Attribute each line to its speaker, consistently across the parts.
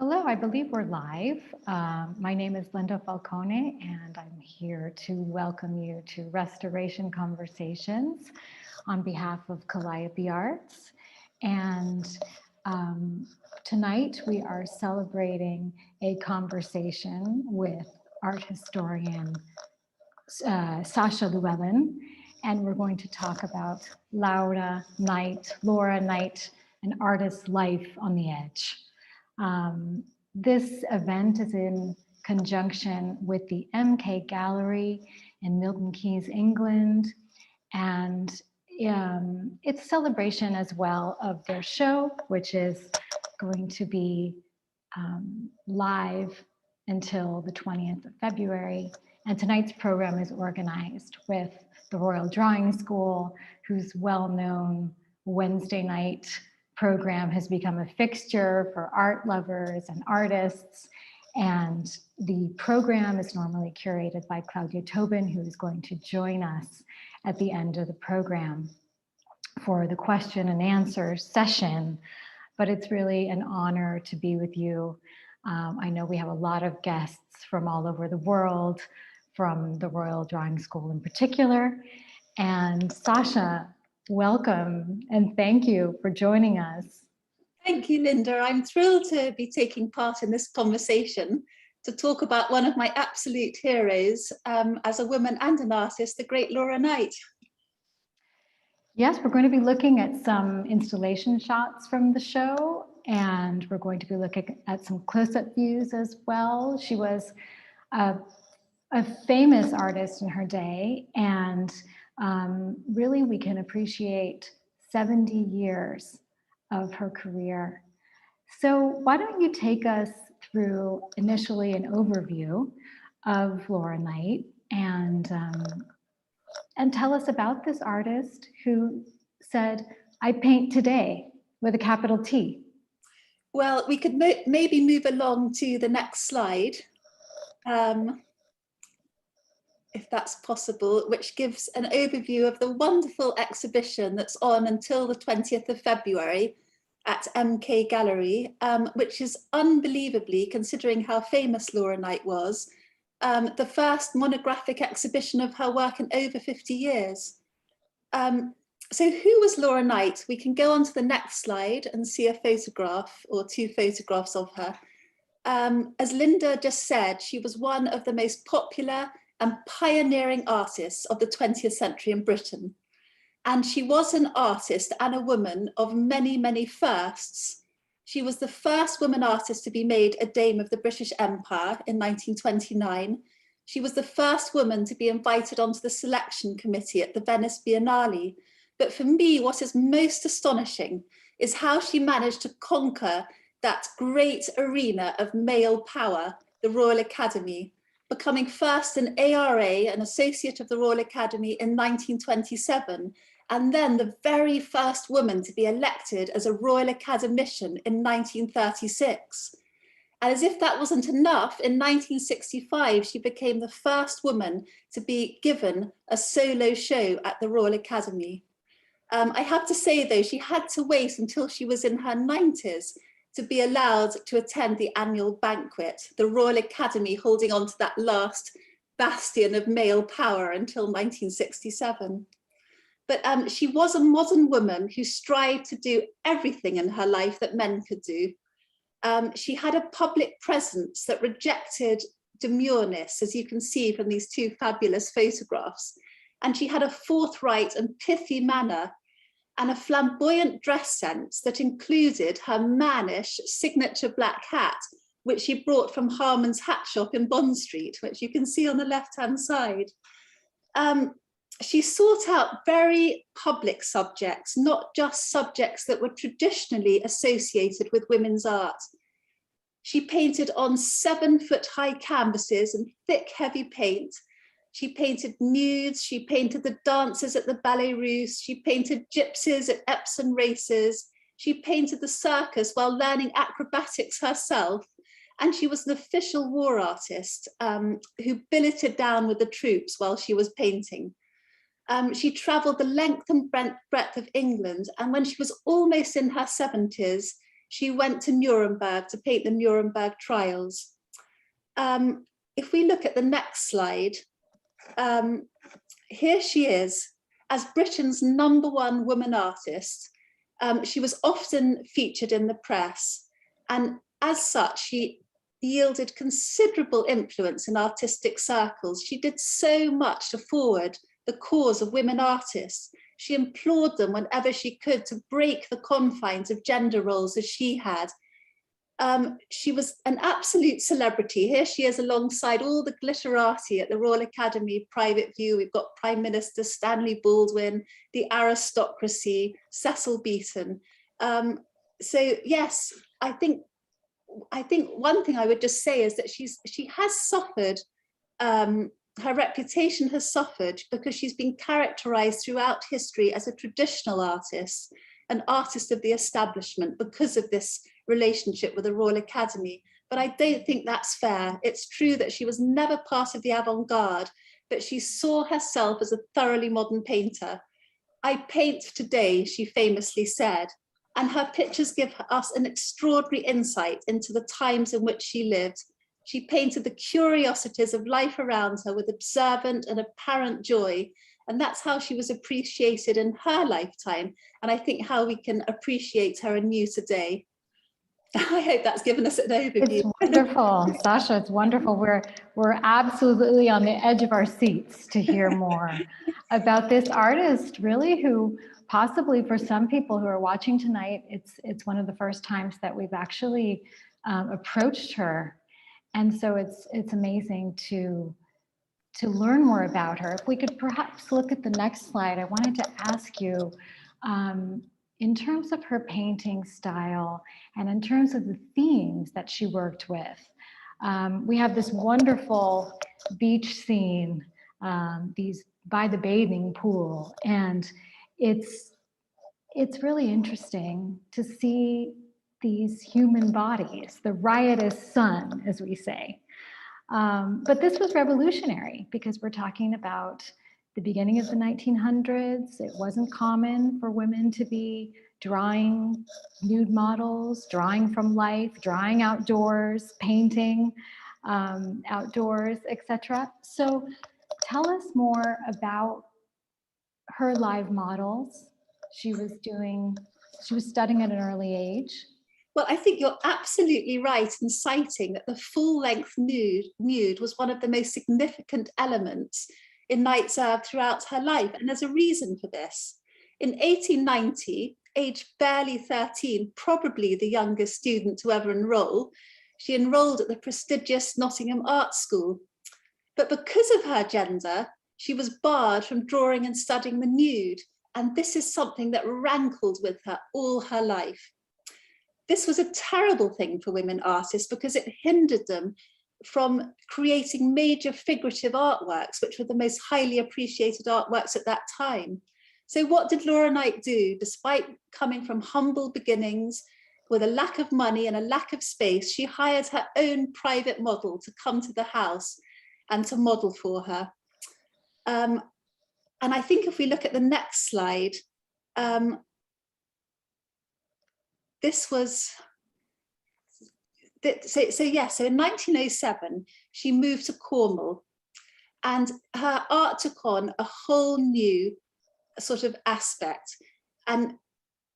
Speaker 1: Hello, I believe we're live. My name is Linda Falcone, and I'm here to welcome you to Restoration Conversations on behalf of Calliope Arts. And tonight we are celebrating a conversation with art historian Sacha Llewellyn, and we're going to talk about Laura Knight, an artist's life on the edge. This event is in conjunction with the MK Gallery in Milton Keynes, England, and it's a celebration as well of their show, which is going to be live until the 20th of February. And tonight's program is organized with the Royal Drawing School, whose well-known Wednesday night program has become a fixture for art lovers and artists. And the program is normally curated by Claudia Tobin, who is going to join us at the end of the program for the question and answer session. But it's really an honor to be with you. I know we have a lot of guests from all over the world, from the Royal Drawing School in particular. And Sacha, welcome and thank you for joining us.
Speaker 2: Thank you, Linda. I'm thrilled to be taking part in this conversation to talk about one of my absolute heroes as a woman and an artist, the great Laura Knight.
Speaker 1: Yes, we're going to be looking at some installation shots from the show, and we're going to be looking at some close-up views as well. She was a famous artist in her day, and really we can appreciate 70 years of her career. So why don't you take us through initially an overview of Laura Knight and tell us about this artist who said, "I paint today," with a capital T.
Speaker 2: Well, we could maybe move along to the next slide. If that's possible, which gives an overview of the wonderful exhibition that's on until the 20th of February at MK Gallery, which is unbelievably, considering how famous Laura Knight was, the first monographic exhibition of her work in over 50 years. So who was Laura Knight? We can go on to the next slide and see a photograph or two photographs of her. As Linda just said, she was one of the most popular and pioneering artists of the 20th century in Britain. And she was an artist and a woman of many, many firsts. She was the first woman artist to be made a Dame of the British Empire in 1929. She was the first woman to be invited onto the selection committee at the Venice Biennale. But for me, what is most astonishing is how she managed to conquer that great arena of male power, the Royal Academy, becoming first an ARA, an Associate of the Royal Academy, in 1927, and then the very first woman to be elected as a Royal Academician in 1936. And as if that wasn't enough, in 1965, she became the first woman to be given a solo show at the Royal Academy. I have to say, though, she had to wait until she was in her 90s to be allowed to attend the annual banquet, the Royal Academy holding on to that last bastion of male power until 1967. But she was a modern woman who strived to do everything in her life that men could do. She had a public presence that rejected demureness, as you can see from these two fabulous photographs. And she had a forthright and pithy manner and a flamboyant dress sense that included her mannish signature black hat, which she brought from Harman's hat shop in Bond Street, which you can see on the left-hand side. She sought out very public subjects, not just subjects that were traditionally associated with women's art. She painted on 7-foot-high canvases in thick, heavy paint. She painted nudes, she painted the dancers at the Ballet Russe, she painted gypsies at Epsom races, she painted the circus while learning acrobatics herself, and she was an official war artist who billeted down with the troops while she was painting. She travelled the length and breadth of England, and when she was almost in her 70s, she went to Nuremberg to paint the Nuremberg trials. If we look at the next slide, here she is as Britain's #1 woman artist. She was often featured in the press, and as such, she yielded considerable influence in artistic circles. She did so much to forward the cause of women artists. She implored them whenever she could to break the confines of gender roles as she had. She was an absolute celebrity. Here she is alongside all the glitterati at the Royal Academy Private View. We've got Prime Minister Stanley Baldwin, the aristocracy, Cecil Beaton. So yes, I think one thing I would just say is that she has suffered, her reputation has suffered because she's been characterized throughout history as a traditional artist, an artist of the establishment, because of this relationship with the Royal Academy. But I don't think that's fair. It's true that she was never part of the avant-garde, but she saw herself as a thoroughly modern painter. "I paint today," she famously said, and her pictures give us an extraordinary insight into the times in which she lived. She painted the curiosities of life around her with observant and apparent joy, and that's how she was appreciated in her lifetime, and I think how we can appreciate her anew today. I hope that's given us an overview.
Speaker 1: It's wonderful, Sacha. It's wonderful. We're absolutely on the edge of our seats to hear more about this artist, really, who possibly for some people who are watching tonight, it's one of the first times that we've actually approached her, and so it's amazing to learn more about her. If we could perhaps look at the next slide, I wanted to ask you. In terms of her painting style and in terms of the themes that she worked with, we have this wonderful beach scene, these by the bathing pool, and it's really interesting to see these human bodies, the riotous sun, as we say. But this was revolutionary because we're talking about the beginning of the 1900s. It wasn't common for women to be drawing nude models, drawing from life, drawing outdoors, painting outdoors, etc. So tell us more about her live models. She was studying at an early age.
Speaker 2: Well, I think you're absolutely right in citing that the full-length nude was one of the most significant elements in Knight's throughout her life, and there's a reason for this. In 1890, aged barely 13, probably the youngest student to ever enroll, she enrolled at the prestigious Nottingham Art School. But because of her gender, she was barred from drawing and studying the nude, and this is something that rankled with her all her life. This was a terrible thing for women artists because it hindered them from creating major figurative artworks, which were the most highly appreciated artworks at that time. So what did Laura Knight do? Despite coming from humble beginnings, with a lack of money and a lack of space, she hired her own private model to come to the house and to model for her. And I think if we look at the next slide, this was, so in 1907, she moved to Cornwall, and her art took on a whole new sort of aspect, and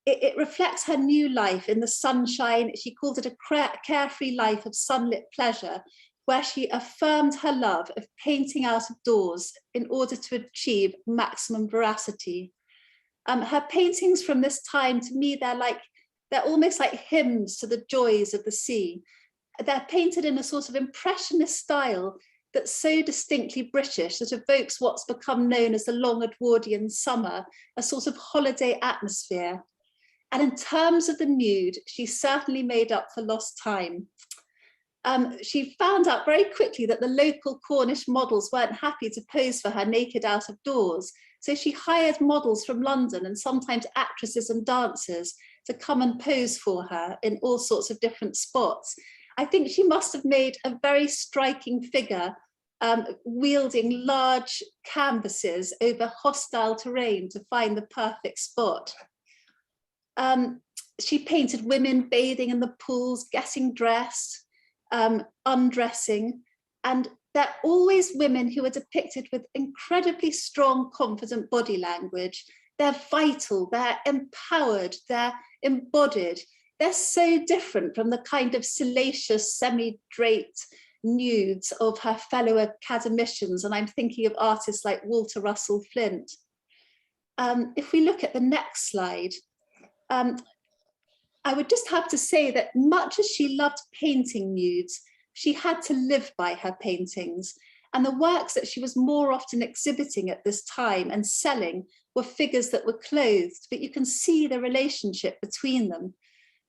Speaker 2: it reflects her new life in the sunshine. She called it a carefree life of sunlit pleasure, where she affirmed her love of painting out of doors in order to achieve maximum veracity. Her paintings from this time, to me, they're almost like hymns to the joys of the sea. They're painted in a sort of impressionist style that's so distinctly British that evokes what's become known as the long Edwardian summer, a sort of holiday atmosphere. And in terms of the nude, she certainly made up for lost time. She found out very quickly that the local Cornish models weren't happy to pose for her naked out of doors. So she hired models from London and sometimes actresses and dancers to come and pose for her in all sorts of different spots. I think she must have made a very striking figure, wielding large canvases over hostile terrain to find the perfect spot. She painted women bathing in the pools, getting dressed, undressing, and they're always women who are depicted with incredibly strong, confident body language. They're vital, they're empowered, they're embodied. They're so different from the kind of salacious, semi-draped nudes of her fellow academicians. And I'm thinking of artists like Walter Russell Flint. If we look at the next slide, I would just have to say that much as she loved painting nudes, she had to live by her paintings. And the works that she was more often exhibiting at this time and selling were figures that were clothed, but you can see the relationship between them.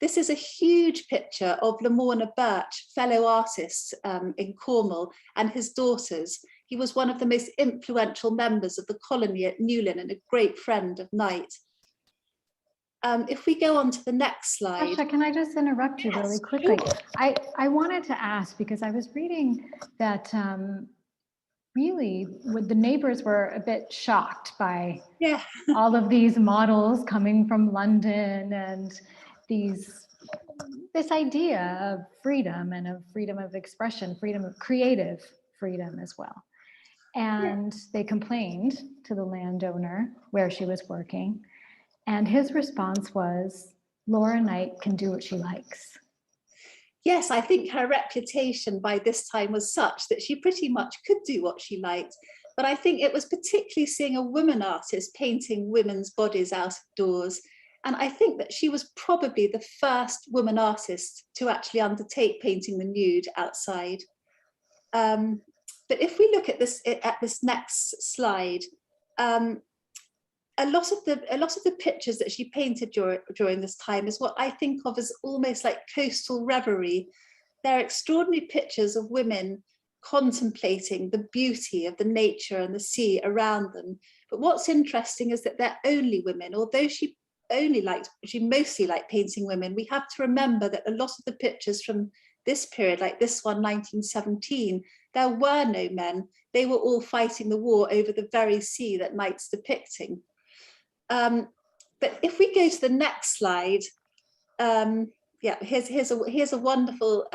Speaker 2: This is a huge picture of Lamorna Birch, fellow artist in Cornwall, and his daughters. He was one of the most influential members of the colony at Newlyn and a great friend of Knight. If we go on to the next slide.
Speaker 1: Sacha, can I just interrupt you really quickly?
Speaker 2: Sure.
Speaker 1: I wanted to ask, because I was reading that really the neighbors were a bit shocked by all of these models coming from London and this idea of freedom and of freedom of expression, freedom of creative freedom as well. And they complained to the landowner where she was working. And his response was, Laura Knight can do what she likes.
Speaker 2: Yes, I think her reputation by this time was such that she pretty much could do what she liked. But I think it was particularly seeing a woman artist painting women's bodies out of doors. And I think that she was probably the first woman artist to actually undertake painting the nude outside. But if we look at this next slide, a lot of the pictures that she painted during this time is what I think of as almost like coastal reverie. They're extraordinary pictures of women contemplating the beauty of the nature and the sea around them. But what's interesting is that they're only women. Although she mostly liked painting women, we have to remember that a lot of the pictures from this period, like this one, 1917, there were no men. They were all fighting the war over the very sea that Knight's depicting. But if we go to the next slide, here's a wonderful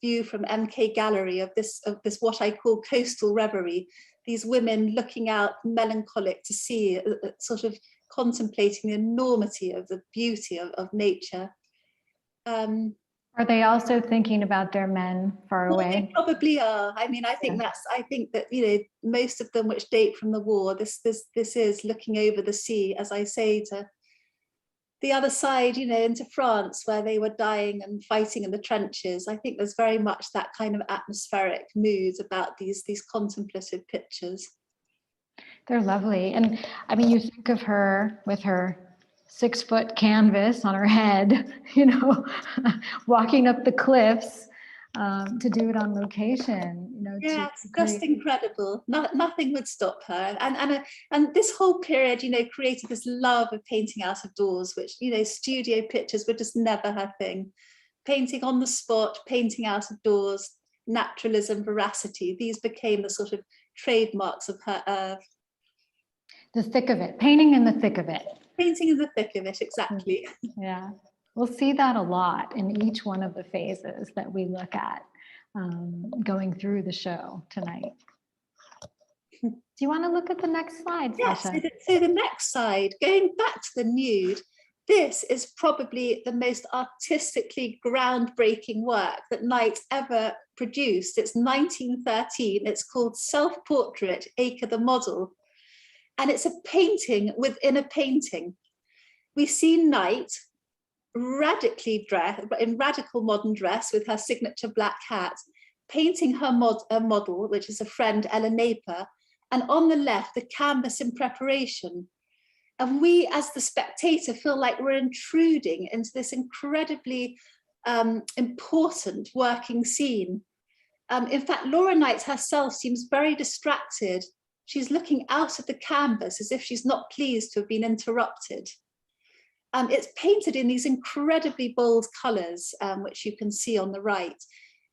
Speaker 2: view from MK Gallery of this what I call coastal reverie. These women looking out, melancholic to sea, sort of contemplating the enormity of the beauty of nature.
Speaker 1: Are they also thinking about their men far away?
Speaker 2: They probably are. I mean, I think that, you know, most of them which date from the war, this is looking over the sea, as I say, to the other side, you know, into France, where they were dying and fighting in the trenches. I think there's very much that kind of atmospheric mood about these contemplative pictures.
Speaker 1: They're lovely. And I mean, you think of her with her 6-foot canvas on her head, you know, walking up the cliffs to do it on location, you know.
Speaker 2: Yeah, it's just incredible. Nothing would stop her. And this whole period, you know, created this love of painting out of doors, which, you know, studio pictures were just never her thing. Painting on the spot, painting out of doors, naturalism, veracity, these became the sort of trademarks of her.
Speaker 1: The thick of it, painting in the thick of it.
Speaker 2: Painting in the thick of it, exactly.
Speaker 1: Yeah, we'll see that a lot in each one of the phases that we look at going through the show tonight. Do you want to look at the next slide,
Speaker 2: Yes,
Speaker 1: Sacha?
Speaker 2: so the next slide, going back to the nude, this is probably the most artistically groundbreaking work that Knight ever produced. It's 1913, it's called Self-Portrait, Acre the Model. And it's a painting within a painting. We see Knight radically dressed, in radical modern dress with her signature black hat, painting her model, which is a friend, Ella Napier, and on the left, the canvas in preparation. And we, as the spectator, feel like we're intruding into this incredibly important working scene. In fact, Laura Knight herself seems very distracted. She's looking out at the canvas as if she's not pleased to have been interrupted. It's painted in these incredibly bold colours, which you can see on the right,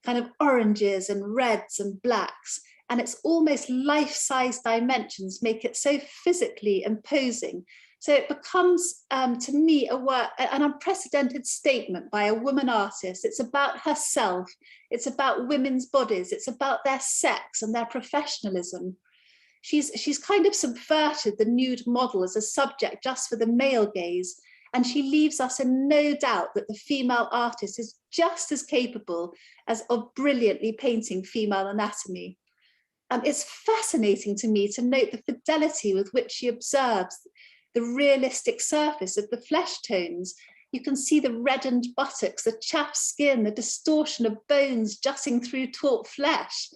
Speaker 2: kind of oranges and reds and blacks. And it's almost life-size dimensions make it so physically imposing. So it becomes, to me, an unprecedented statement by a woman artist. It's about herself. It's about women's bodies. It's about their sex and their professionalism. She's kind of subverted the nude model as a subject just for the male gaze. And she leaves us in no doubt that the female artist is just as capable of brilliantly painting female anatomy. It's fascinating to me to note the fidelity with which she observes the realistic surface of the flesh tones. You can see the reddened buttocks, the chapped skin, the distortion of bones jutting through taut flesh,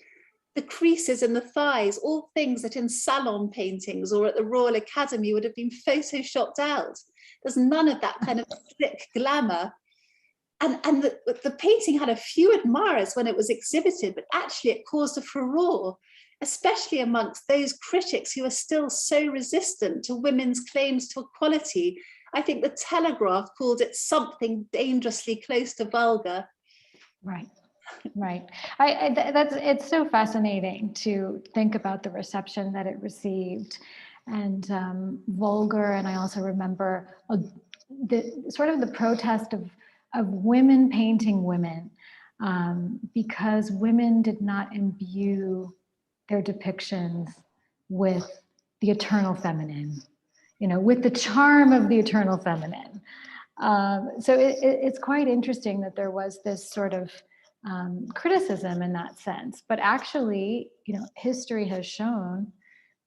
Speaker 2: the creases in the thighs, all things that in salon paintings or at the Royal Academy would have been photoshopped out. There's none of that kind of slick glamour. And the painting had a few admirers when it was exhibited, but actually it caused a furore, especially amongst those critics who are still so resistant to women's claims to equality. I think the Telegraph called it something dangerously close to vulgar.
Speaker 1: Right, right. It's so fascinating to think about the reception that it received, and vulgar. And I also remember the protest of women painting women, because women did not imbue their depictions with the eternal feminine, with the charm of the eternal feminine. So it's quite interesting that there was this sort of criticism in that sense. But actually, history has shown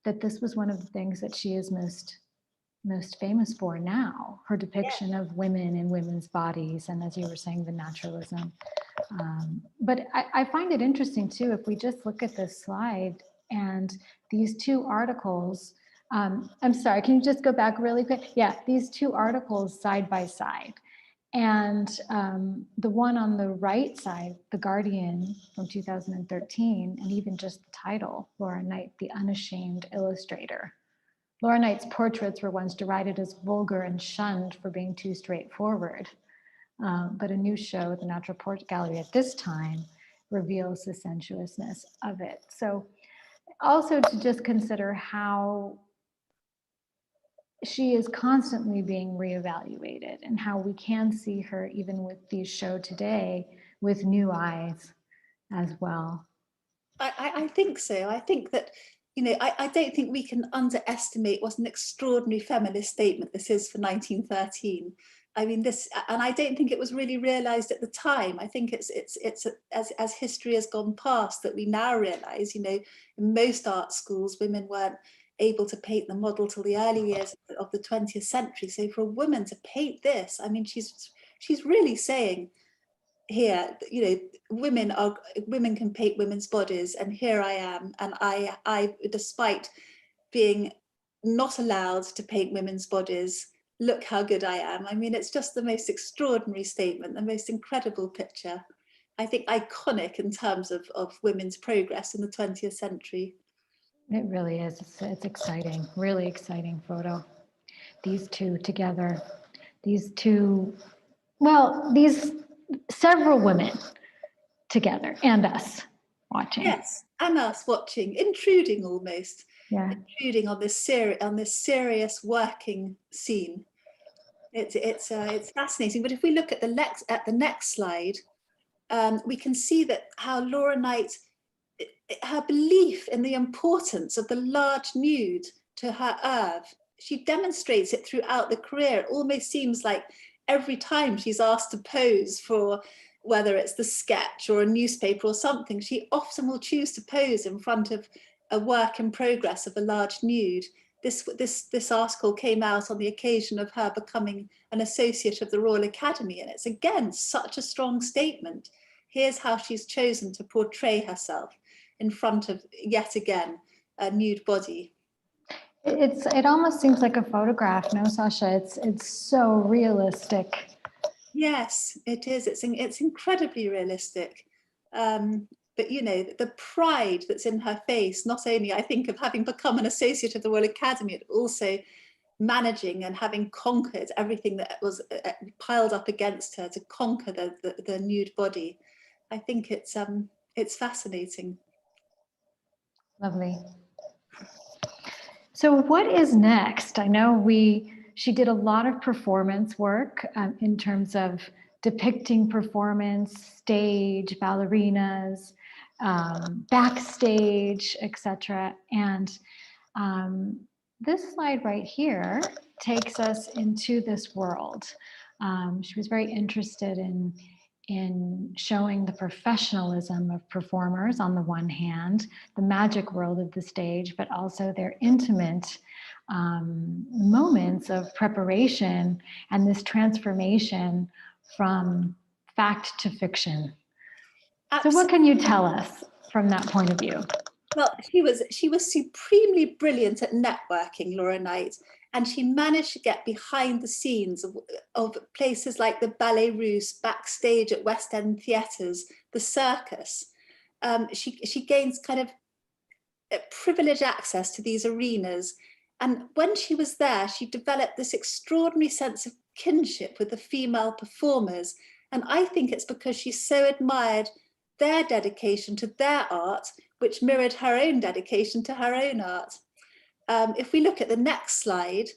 Speaker 1: that this was one of the things that she is most famous for now, her depiction of women and women's bodies, and as you were saying, the naturalism. But I find it interesting too, if we just look at this slide and these two articles, I'm sorry, can you just go back really quick? Yeah, these two articles side by side. And the one on the right side, The Guardian from 2013, and even just the title, Laura Knight, the Unashamed Illustrator. Laura Knight's portraits were once derided as vulgar and shunned for being too straightforward. But a new show, the Natural Portrait Gallery at this time, reveals the sensuousness of it. So also to just consider how she is constantly being reevaluated, and how we can see her even with these show today with new eyes as well.
Speaker 2: I think so. I think that, I don't think we can underestimate what an extraordinary feminist statement this is for 1913. I mean, and I don't think it was really realized at the time. I think it's as history has gone past that we now realize, in most art schools, women weren't able to paint the model till the early years of the 20th century. So for a woman to paint this, I mean, she's really saying here, women can paint women's bodies, and here I am, and I despite being not allowed to paint women's bodies, look how good I am. I mean, it's just the most extraordinary statement, the most incredible picture. I think iconic in terms of women's progress in the 20th century.
Speaker 1: It really is. It's exciting, really exciting photo. These two together, these several women together, and us watching.
Speaker 2: Yes, and us watching, intruding almost.
Speaker 1: Yeah.
Speaker 2: Intruding on this serious working scene. It's fascinating. But if we look at the next slide, we can see that how Laura Knight, her belief in the importance of the large nude to her oeuvre, she demonstrates it throughout the career. It almost seems like every time she's asked to pose for, whether it's the sketch or a newspaper or something, she often will choose to pose in front of a work in progress of a large nude. This article came out on the occasion of her becoming an associate of the Royal Academy, and it's again such a strong statement. Here's how she's chosen to portray herself in front of, yet again, a nude body.
Speaker 1: It almost seems like a photograph, no, Sacha? It's so realistic.
Speaker 2: Yes, it is. It's incredibly realistic. But the pride that's in her face, not only I think of having become an associate of the Royal Academy, but also managing and having conquered everything that was piled up against her to conquer the nude body. I think it's fascinating.
Speaker 1: Lovely. So what is next? I know we she did a lot of performance work in terms of depicting performance, stage, ballerinas, backstage, etc. And this slide right here takes us into this world. She was very interested in showing the professionalism of performers on the one hand, the magic world of the stage, but also their intimate moments of preparation and this transformation from fact to fiction. So what can you tell us from that point of view?
Speaker 2: Well, she was supremely brilliant at networking, Laura Knight, and she managed to get behind the scenes of places like the Ballet Russe, backstage at West End theatres, the circus. She gains kind of privileged access to these arenas. And when she was there, she developed this extraordinary sense of kinship with the female performers. And I think it's because she so admired their dedication to their art, which mirrored her own dedication to her own art. If we look at the next slide,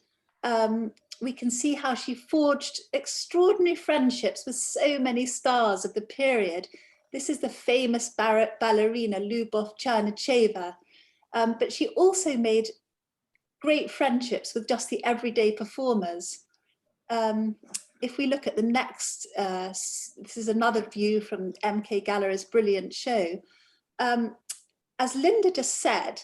Speaker 2: we can see how she forged extraordinary friendships with so many stars of the period. This is the famous ballerina Lyubov Chernacheva, but she also made great friendships with just the everyday performers. If we look at the next, this is another view from MK Gallery's brilliant show. As Linda just said,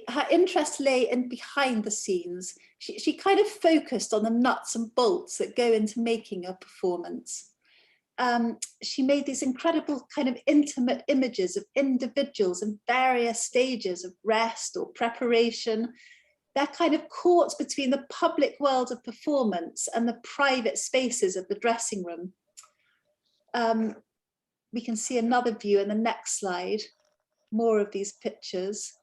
Speaker 2: her interest lay in behind the scenes. She kind of focused on the nuts and bolts that go into making a performance. She made these incredible kind of intimate images of individuals in various stages of rest or preparation. They're kind of caught between the public world of performance and the private spaces of the dressing room. We can see another view in the next slide, more of these pictures.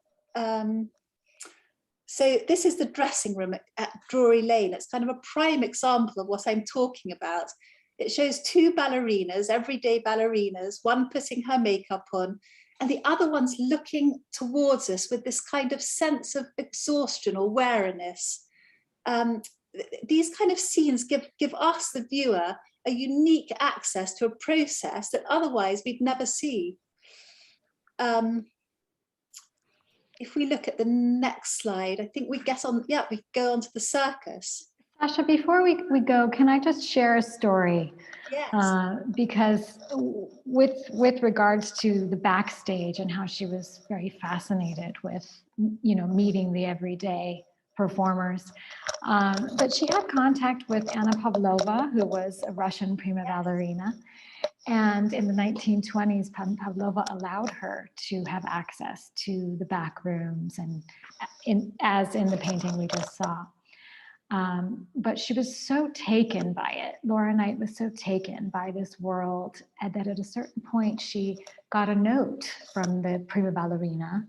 Speaker 2: So this is the dressing room at Drury Lane. It's kind of a prime example of what I'm talking about. It shows two ballerinas, everyday ballerinas, one putting her makeup on, and the other one's looking towards us with this kind of sense of exhaustion or weariness. These kind of scenes give us, the viewer, a unique access to a process that otherwise we'd never see. If we look at the next slide, I think we go on to the circus.
Speaker 1: Sacha, before we go, can I just share a story?
Speaker 2: Yes.
Speaker 1: Because with regards to the backstage and how she was very fascinated with, meeting the everyday performers. But she had contact with Anna Pavlova, who was a Russian prima ballerina. And in the 1920s, Pavlova allowed her to have access to the back rooms, and as in the painting we just saw. But she was so taken by it. Laura Knight was so taken by this world that at a certain point she got a note from the prima ballerina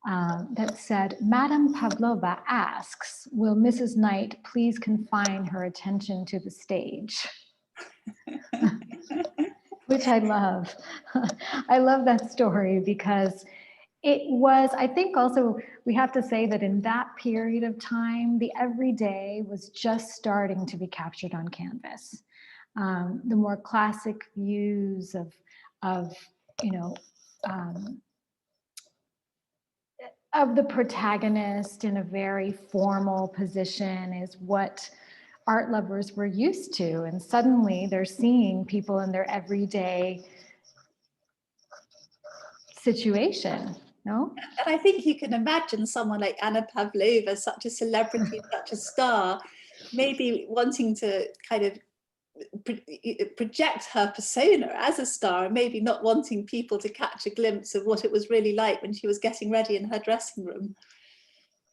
Speaker 1: that said, "Madame Pavlova asks, will Mrs. Knight please confine her attention to the stage?" Which I love. I love that story because it was, I think also we have to say that in that period of time, the everyday was just starting to be captured on canvas. The more classic views of the protagonist in a very formal position is what art lovers were used to. And suddenly they're seeing people in their everyday situation. No?
Speaker 2: And I think you can imagine someone like Anna Pavlova, such a celebrity, such a star, maybe wanting to kind of project her persona as a star, and maybe not wanting people to catch a glimpse of what it was really like when she was getting ready in her dressing room.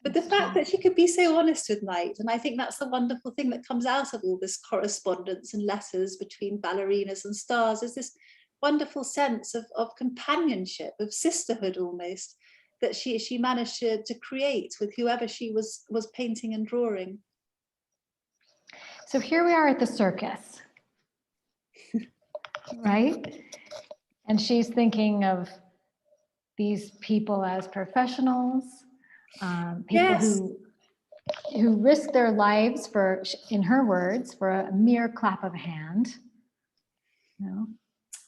Speaker 2: But the fact that she could be so honest with Knight, and I think that's the wonderful thing that comes out of all this correspondence and letters between ballerinas and stars, is this wonderful sense of companionship, of sisterhood almost, that she managed to create with whoever she was painting and drawing.
Speaker 1: So here we are at the circus, right? And she's thinking of these people as professionals, people
Speaker 2: Yes.
Speaker 1: who who risk their lives for, in her words, for a mere clap of a hand. You know?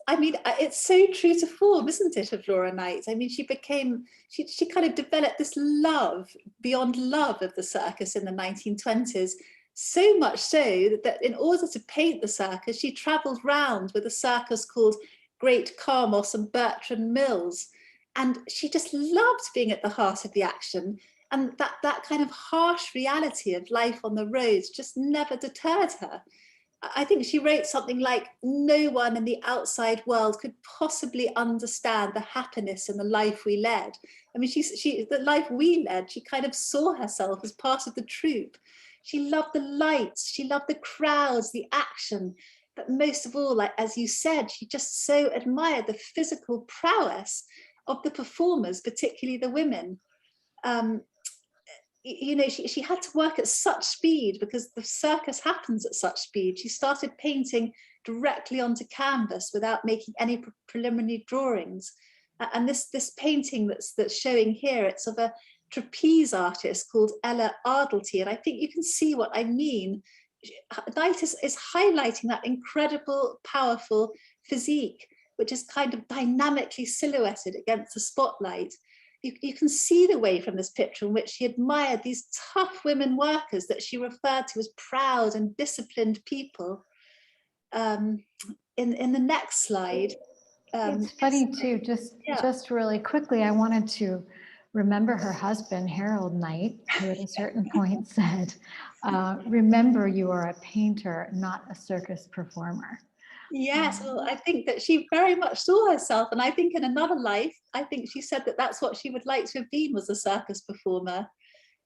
Speaker 2: I mean, it's so true to form, isn't it, of Laura Knight? I mean, she kind of developed this love beyond love of the circus in the 1920s, so much so that in order to paint the circus, she travelled round with a circus called Great Carmos and Bertrand Mills. And she just loved being at the heart of the action. And that kind of harsh reality of life on the roads just never deterred her. I think she wrote something like, no one in the outside world could possibly understand the happiness and the life we led. I mean, the life we led, she kind of saw herself as part of the troupe. She loved the lights, she loved the crowds, the action, but most of all, like, as you said, she just so admired the physical prowess of the performers, particularly the women. You know, she had to work at such speed because the circus happens at such speed. She started painting directly onto canvas without making any preliminary drawings. And this painting that's showing here, it's of a trapeze artist called Ella Ardelty. And I think you can see what I mean. Knight is highlighting that incredible, powerful physique, which is kind of dynamically silhouetted against the spotlight. You can see the way from this picture in which she admired these tough women workers that she referred to as proud and disciplined people. In the next slide.
Speaker 1: It's funny too, just really quickly, I wanted to remember her husband, Harold Knight, who at a certain point said, remember you are a painter, not a circus performer.
Speaker 2: Yes, well, I think that she very much saw herself, and I think in another life, I think she said that that's what she would like to have been, was a circus performer.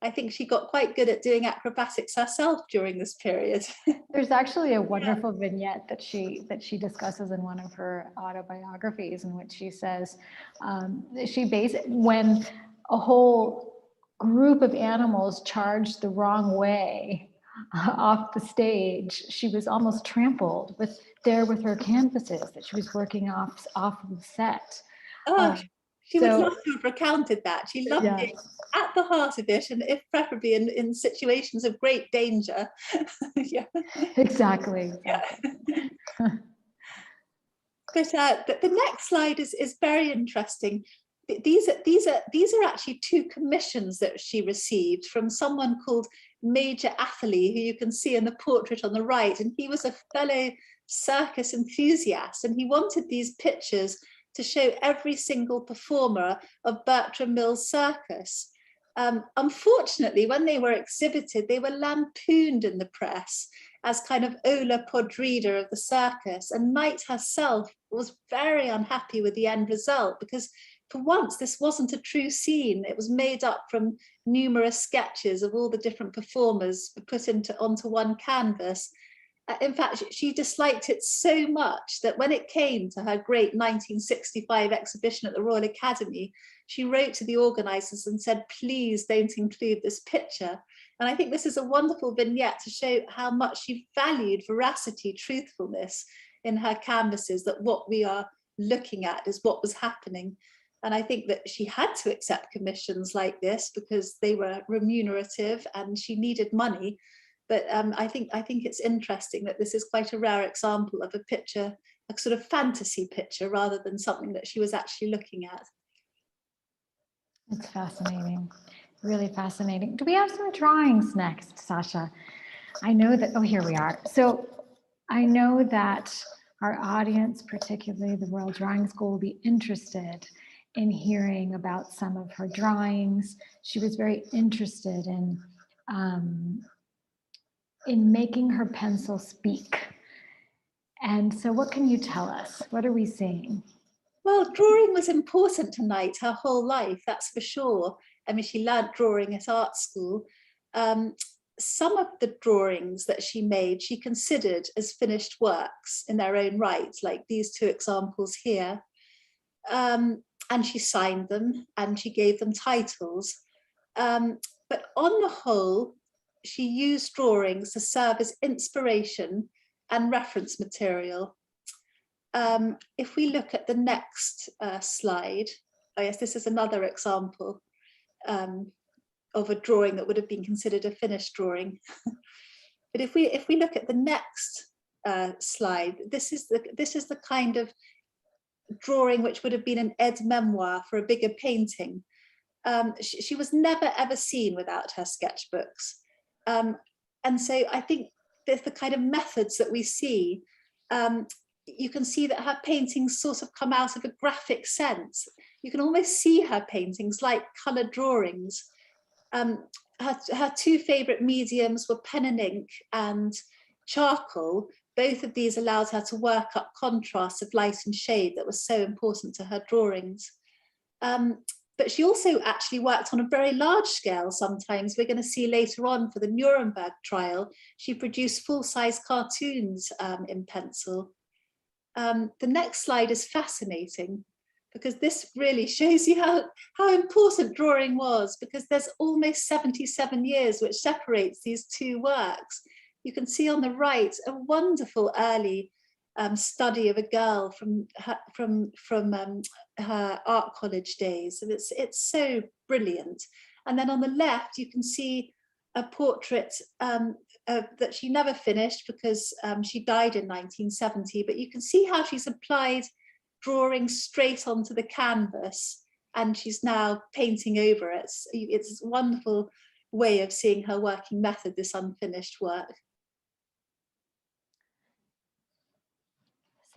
Speaker 2: I think she got quite good at doing acrobatics herself during this period.
Speaker 1: There's actually a wonderful vignette that she discusses in one of her autobiographies, in which she says when a whole group of animals charged the wrong way off the stage, she was almost trampled with her canvases that she was working off of the set.
Speaker 2: Oh, she would love to have recounted that. She loved being at the heart of it, and if preferably in situations of great danger. Yeah.
Speaker 1: Exactly.
Speaker 2: Yeah. But the next slide is very interesting. These are actually two commissions that she received from someone called Major Atherley, who you can see in the portrait on the right, and he was a fellow circus enthusiast, and he wanted these pictures to show every single performer of Bertram Mills' circus. Unfortunately, when they were exhibited, they were lampooned in the press as kind of ola podrida of the circus, and Knight herself was very unhappy with the end result, because for once this wasn't a true scene. It was made up from numerous sketches of all the different performers put onto one canvas. In fact, she disliked it so much that when it came to her great 1965 exhibition at the Royal Academy, she wrote to the organisers and said, please don't include this picture. And I think this is a wonderful vignette to show how much she valued veracity, truthfulness in her canvases, that what we are looking at is what was happening. And I think that she had to accept commissions like this because they were remunerative and she needed money. But I think it's interesting that this is quite a rare example of a picture, a sort of fantasy picture, rather than something that she was actually looking at.
Speaker 1: It's fascinating, really fascinating. Do we have some drawings next, Sacha? I know that, oh, here we are. So I know that our audience, particularly the Royal Drawing School, will be interested in hearing about some of her drawings. She was very interested in making her pencil speak. And so what can you tell us? What are we seeing?
Speaker 2: Well, drawing was important to Knight her whole life, that's for sure. I mean, she learned drawing at art school. Some of the drawings that she made, she considered as finished works in their own right, like these two examples here. And she signed them and she gave them titles. But on the whole, she used drawings to serve as inspiration and reference material. If we look at the next slide, oh yes, this is another example. of a drawing that would have been considered a finished drawing. But if we look at the next slide, this is the kind of drawing which would have been an aide-memoire for a bigger painting. She was never ever seen without her sketchbooks. And so I think there's the kind of methods that we see. You can see that her paintings sort of come out of a graphic sense. You can almost see her paintings like coloured drawings. Her two favourite mediums were pen and ink and charcoal. Both of these allowed her to work up contrasts of light and shade that was so important to her drawings. But she also actually worked on a very large scale sometimes. We're going to see later on for the Nuremberg trial, she produced full-size cartoons in pencil. The next slide is fascinating because this really shows you how important drawing was, because there's almost 77 years which separates these two works. You can see on the right a wonderful early study of a girl from her art college days, and it's so brilliant. And then on the left you can see a portrait that she never finished because she died in 1970, but you can see how she's applied drawing straight onto the canvas and she's now painting over it. It's a wonderful way of seeing her working method, this unfinished work.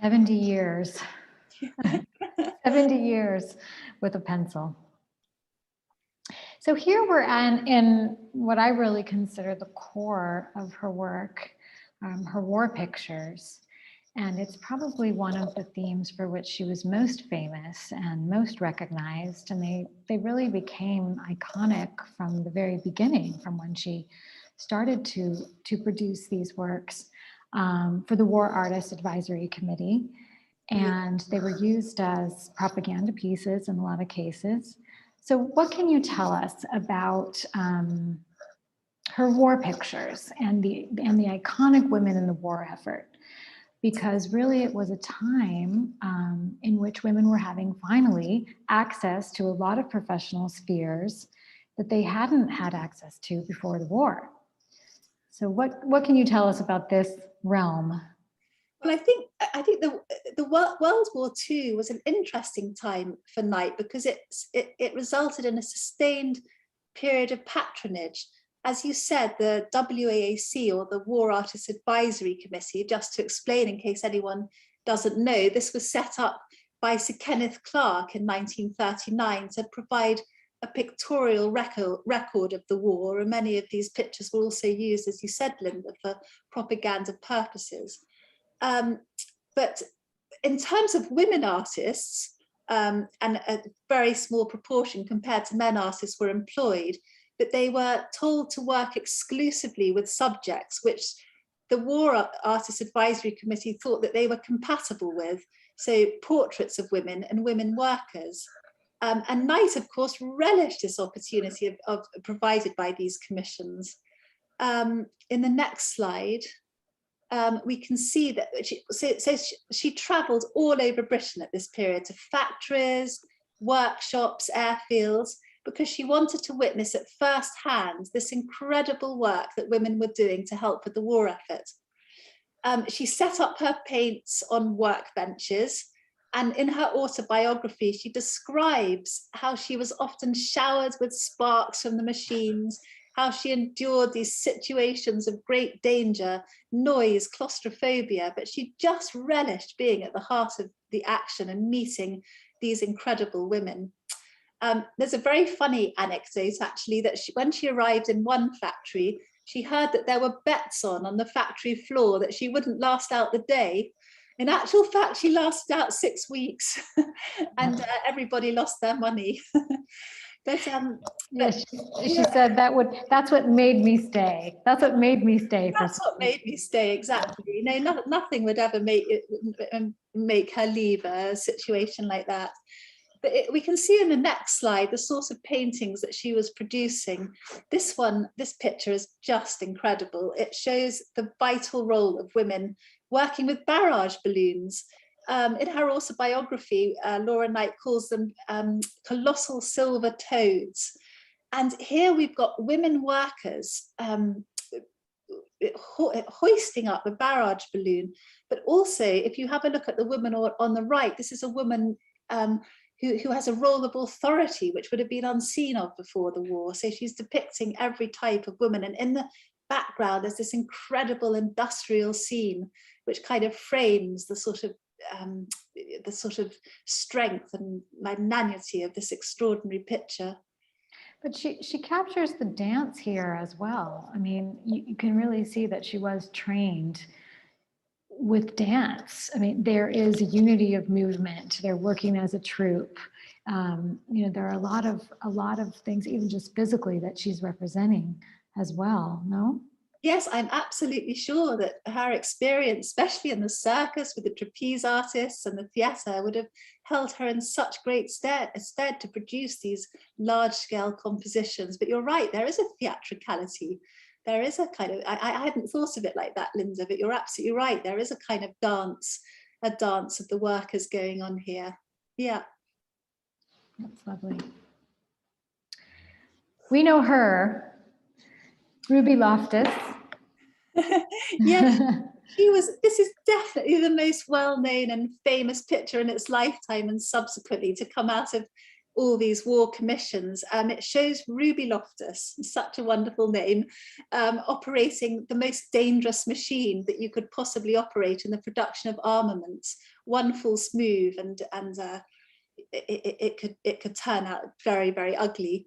Speaker 1: 70 years. 70 years with a pencil. So here we're in what I really consider the core of her work, her war pictures. And it's probably one of the themes for which she was most famous and most recognized. And they really became iconic from the very beginning, from when she started to produce these works for the War Artist Advisory Committee. And they were used as propaganda pieces in a lot of cases. So what can you tell us about her war pictures and the iconic women in the war effort? Because really it was a time in which women were having finally access to a lot of professional spheres that they hadn't had access to before the war. So what can you tell us about this realm?
Speaker 2: Well, I think the World War II was an interesting time for Knight because it resulted in a sustained period of patronage. As you said, the WAAC, or the War Artists Advisory Committee, just to explain in case anyone doesn't know, this was set up by Sir Kenneth Clarke in 1939 to provide a pictorial record of the war, and many of these pictures were also used, as you said, Linda, for propaganda purposes. But in terms of women artists, and a very small proportion compared to men artists were employed, but they were told to work exclusively with subjects which the War Artists Advisory Committee thought that they were compatible with, so portraits of women and women workers. And Knight, of course, relished this opportunity of provided by these commissions. In the next slide, we can see that she travelled all over Britain at this period to factories, workshops, airfields, because she wanted to witness at first hand this incredible work that women were doing to help with the war effort. She set up her paints on workbenches, and in her autobiography, she describes how she was often showered with sparks from the machines, how she endured these situations of great danger, noise, claustrophobia, but she just relished being at the heart of the action and meeting these incredible women. There's a very funny anecdote, actually, that when she arrived in one factory, she heard that there were bets on the factory floor that she wouldn't last out the day. In actual fact, she lasted out 6 weeks and everybody lost their money. But
Speaker 1: yes, she said that's what made me stay. That's what made me stay.
Speaker 2: That's what made me stay, exactly. Nothing would ever make her leave a situation like that. But we can see in the next slide the sort of paintings that she was producing. This picture is just incredible. It shows the vital role of women working with barrage balloons. In her autobiography, Laura Knight calls them colossal silver toads. And here we've got women workers hoisting up a barrage balloon. But also, if you have a look at the woman on the right, this is a woman who has a role of authority, which would have been unseen of before the war. So she's depicting every type of woman. And in the background, there's this incredible industrial scene, which kind of frames the sort of strength and magnanimity of this extraordinary picture.
Speaker 1: But she captures the dance here as well. I mean, you can really see that she was trained with dance. I mean, there is a unity of movement. They're working as a troupe. There are a lot of things, even just physically, that she's representing as well. No?
Speaker 2: Yes, I'm absolutely sure that her experience, especially in the circus with the trapeze artists and the theatre, would have held her in such great stead to produce these large-scale compositions. But you're right, there is a theatricality. There is a kind of, I hadn't thought of it like that, Linda, but you're absolutely right. There is a kind of dance of the workers going on here. Yeah.
Speaker 1: That's lovely. We know her, Ruby Loftus.
Speaker 2: Yes, this is definitely the most well-known and famous picture in its lifetime and subsequently to come out of all these war commissions. It shows Ruby Loftus, such a wonderful name, operating the most dangerous machine that you could possibly operate in the production of armaments. One false move and it could turn out very, very ugly.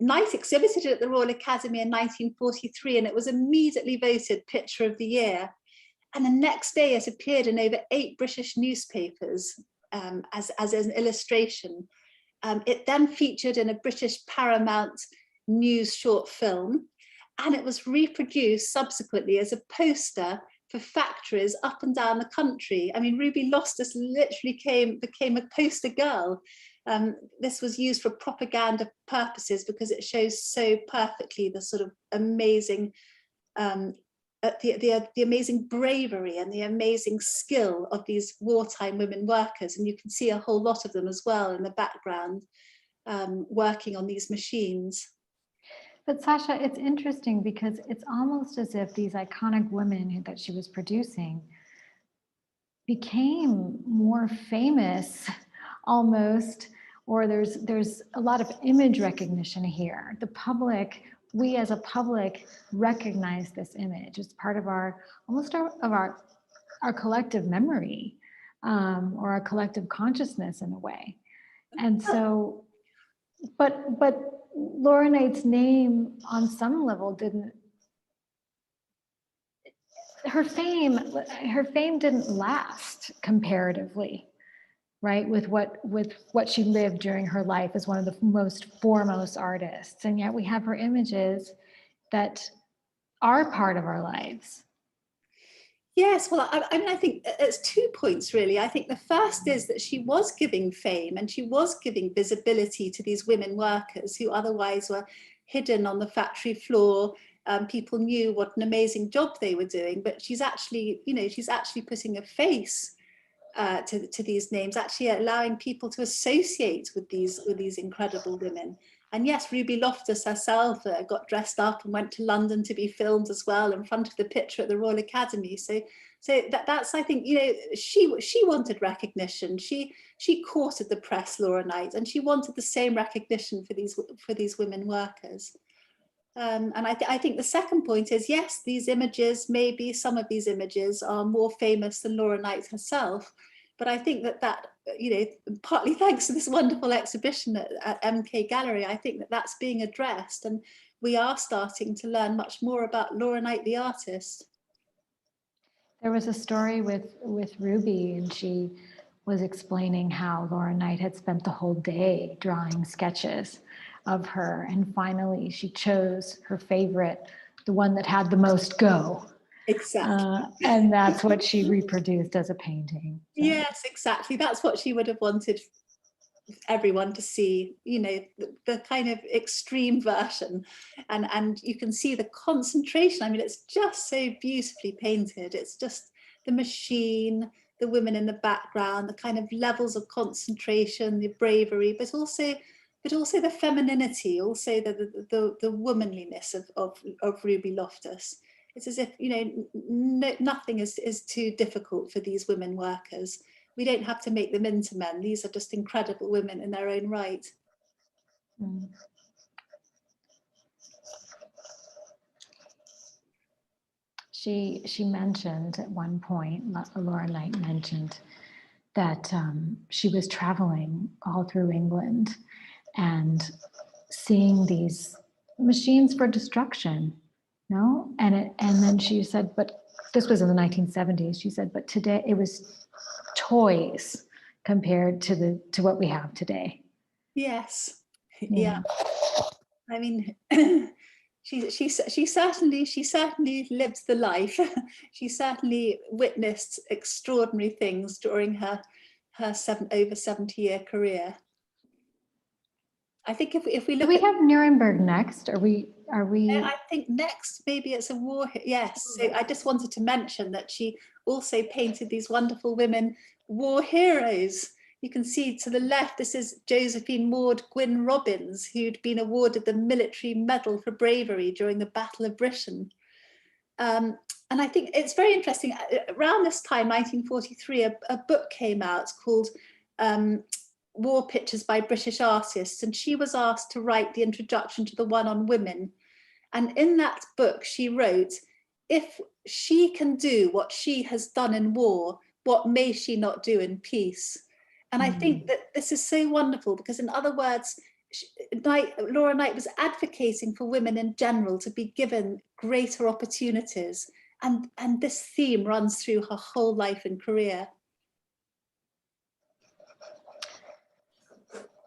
Speaker 2: Knight exhibited it at the Royal Academy in 1943, and it was immediately voted Picture of the Year. And the next day it appeared in over 8 British newspapers as an illustration. It then featured in a British Paramount News short film, and it was reproduced subsequently as a poster for factories up and down the country. I mean, Ruby Loftus literally became a poster girl. This was used for propaganda purposes because it shows so perfectly the sort of amazing, the amazing bravery and the amazing skill of these wartime women workers. And you can see a whole lot of them as well in the background, working on these machines.
Speaker 1: But Sacha, it's interesting because it's almost as if these iconic women that she was producing became more famous almost, or there's a lot of image recognition here. The public, we as a public recognize this image. It's part of our collective memory, or our collective consciousness in a way. And so, but Laura Knight's name on some level her fame didn't last comparatively, right? With what she lived during her life as one of the most foremost artists. And yet we have her images that are part of our lives.
Speaker 2: Yes, well, I mean, I think it's 2 points, really. I think the first is that she was giving fame and she was giving visibility to these women workers who otherwise were hidden on the factory floor. People knew what an amazing job they were doing, but she's actually putting a face to these names, actually allowing people to associate with these incredible women. And yes, Ruby Loftus herself got dressed up and went to London to be filmed as well in front of the picture at the Royal Academy. So that's, I think, she wanted recognition. She courted the press, Laura Knight, and she wanted the same recognition for these women workers. And I think the second point is, yes, these images, maybe some of these images are more famous than Laura Knight herself. But I think that partly thanks to this wonderful exhibition at MK Gallery, I think that's being addressed, and we are starting to learn much more about Laura Knight, the artist.
Speaker 1: There was a story with Ruby, and she was explaining how Laura Knight had spent the whole day drawing sketches of her, and finally she chose her favorite, the one that had the most go.
Speaker 2: Exactly.
Speaker 1: And that's what she reproduced as a painting. So.
Speaker 2: Yes, exactly. That's what she would have wanted everyone to see, the kind of extreme version. And you can see the concentration. I mean, it's just so beautifully painted. It's just the machine, the women in the background, the kind of levels of concentration, the bravery, but also but also the femininity, also the womanliness of Ruby Loftus. It's as if, you know, nothing is too difficult for these women workers. We don't have to make them into men. These are just incredible women in their own right.
Speaker 1: Mm. She mentioned at one point, Laura Knight mentioned that she was traveling all through England and seeing these machines for destruction, no? And then she said, but this was in the 1970s. She said, but today it was toys compared to what we have today.
Speaker 2: Yes,
Speaker 1: Yeah.
Speaker 2: I mean, she certainly lived the life. She certainly witnessed extraordinary things during her over 70-year career. I think if we look,
Speaker 1: do we have Nuremberg next? Are we?
Speaker 2: I think next maybe it's a war. Yes. So I just wanted to mention that she also painted these wonderful women war heroes. You can see to the left, this is Josephine Maud Gwyn Robbins, who'd been awarded the Military Medal for Bravery during the Battle of Britain. And I think it's very interesting. Around this time, 1943, a book came out called War Pictures by British Artists, and she was asked to write the introduction to the one on women. And in that book, she wrote, if she can do what she has done in war, what may she not do in peace? And I think that this is so wonderful because, in other words, Laura Knight was advocating for women in general to be given greater opportunities. And this theme runs through her whole life and career.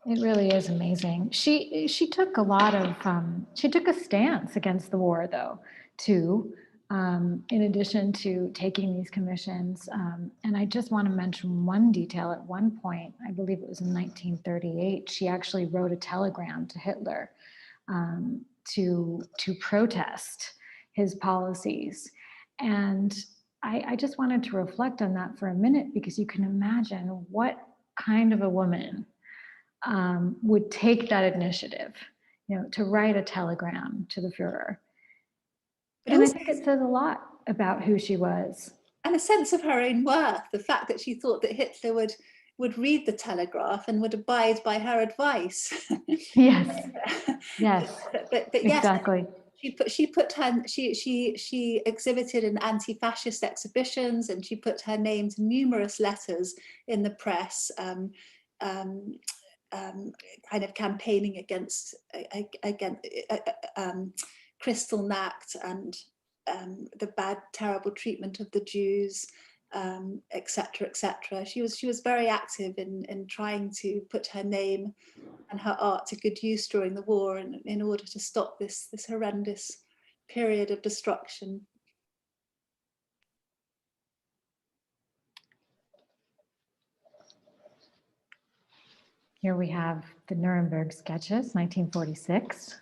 Speaker 1: It really is amazing. She took a lot of, she took a stance against the war though, too, in addition to taking these commissions. And I just want to mention one detail. At one point, I believe it was in 1938, she actually wrote a telegram to Hitler to protest his policies. And I just wanted to reflect on that for a minute, because you can imagine what kind of a woman would take that initiative, you know, to write a telegram to the Führer. And I think it says a lot about who she was.
Speaker 2: And a sense of her own worth, the fact that she thought that Hitler would read the telegraph and would abide by her advice.
Speaker 1: Yes, yes,
Speaker 2: but
Speaker 1: exactly.
Speaker 2: Yes, she exhibited in anti-fascist exhibitions, and she put her name to numerous letters in the press, kind of campaigning against Kristallnacht and the bad, terrible treatment of the Jews, etc., etc. She was very active in trying to put her name and her art to good use during the war, in order to stop this horrendous period of destruction.
Speaker 1: Here we have the Nuremberg sketches, 1946.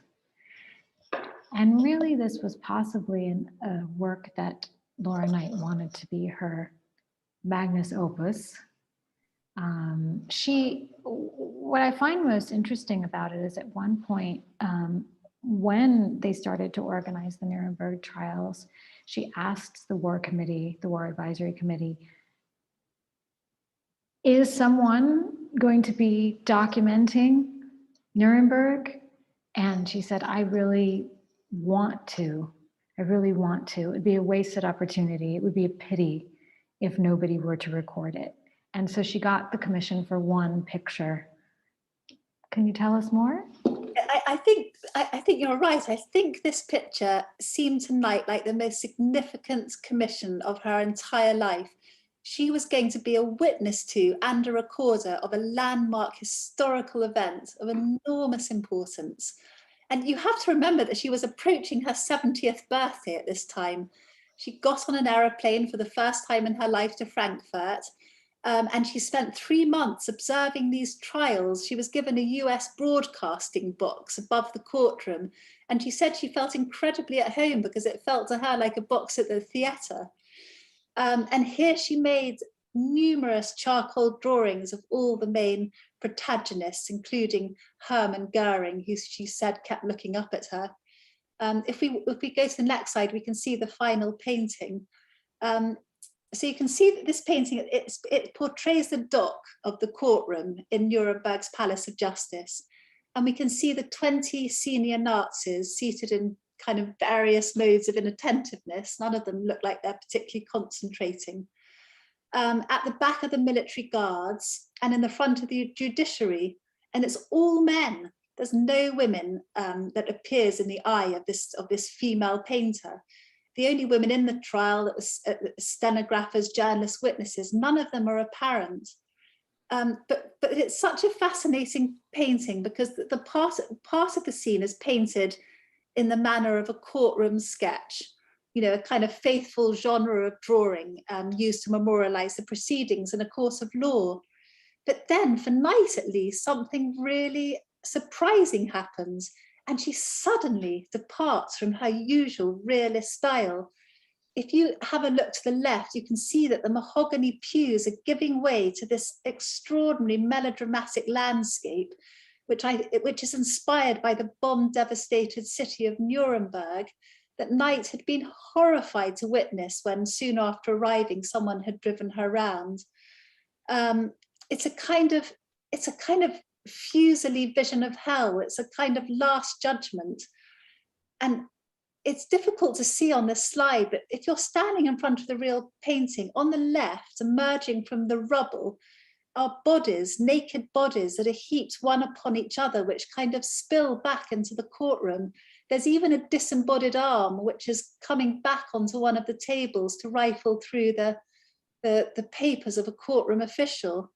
Speaker 1: And really, this was possibly a work that Laura Knight wanted to be her magnus opus. What I find most interesting about it is, at one point, when they started to organize the Nuremberg trials, she asked the War Committee, the War Advisory Committee, is someone going to be documenting Nuremberg? And she said, I really want to. It'd be a wasted opportunity. It would be a pity if nobody were to record it. And so she got the commission for one picture. Can you tell us more?
Speaker 2: I think you're right. I think this picture seemed to Knight like the most significant commission of her entire life. She was going to be a witness to and a recorder of a landmark historical event of enormous importance. And you have to remember that she was approaching her 70th birthday at this time. She got on an aeroplane for the first time in her life to Frankfurt. And she spent 3 months observing these trials. She was given a US broadcasting box above the courtroom. And she said she felt incredibly at home because it felt to her like a box at the theatre. And here she made numerous charcoal drawings of all the main protagonists, including Hermann Goering, who she said kept looking up at her. If we go to the next slide, we can see the final painting. So you can see that this painting, it portrays the dock of the courtroom in Nuremberg's Palace of Justice. And we can see the 20 senior Nazis seated in kind of various modes of inattentiveness. None of them look like they're particularly concentrating. At the back of the military guards and in the front of the judiciary, and it's all men. There's no women that appears in the eye of this female painter. The only women in the trial, that was stenographers, journalists, witnesses, none of them are apparent. But it's such a fascinating painting because the part of the scene is painted in the manner of a courtroom sketch, you know, a kind of faithful genre of drawing used to memorialize the proceedings in a course of law. But then for Knight, at least, something really surprising happens, and she suddenly departs from her usual realist style. If you have a look to the left, you can see that the mahogany pews are giving way to this extraordinary melodramatic landscape, which is inspired by the bomb-devastated city of Nuremberg, that Knight had been horrified to witness when, soon after arriving, someone had driven her round. It's a kind of Fuseli vision of hell. It's a kind of last judgment. And it's difficult to see on this slide, but if you're standing in front of the real painting, on the left, emerging from the rubble, are bodies, naked bodies that are heaped one upon each other, which kind of spill back into the courtroom. There's even a disembodied arm, which is coming back onto one of the tables to rifle through the papers of a courtroom official.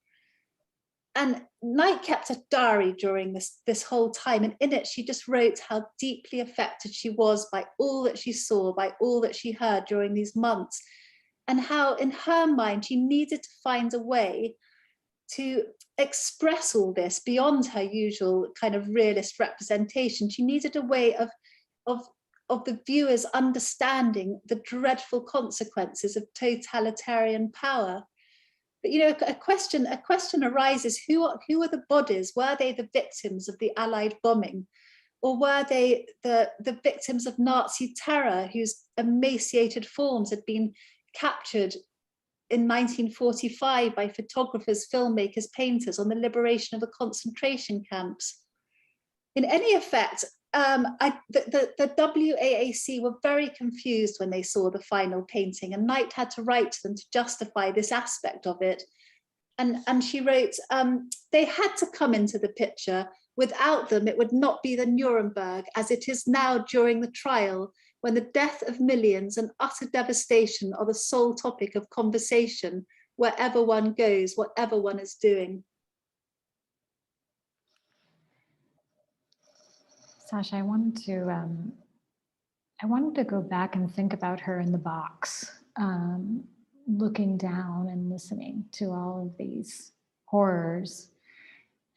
Speaker 2: And Knight kept a diary during this whole time, and in it she just wrote how deeply affected she was by all that she saw, by all that she heard during these months, and how in her mind she needed to find a way to express all this beyond her usual kind of realist representation. She needed a way of the viewers understanding the dreadful consequences of totalitarian power. But, you know, a question arises: who are the bodies? Were they the victims of the Allied bombing, or were they the victims of Nazi terror, whose emaciated forms had been captured in 1945 by photographers, filmmakers, painters on the liberation of the concentration camps? In any effect, the WAAC were very confused when they saw the final painting, and Knight had to write to them to justify this aspect of it. And she wrote, they had to come into the picture. Without them, it would not be the Nuremberg as it is now during the trial, when the death of millions and utter devastation are the sole topic of conversation, wherever one goes, whatever one is doing.
Speaker 1: Sacha, I wanted to go back and think about her in the box, looking down and listening to all of these horrors.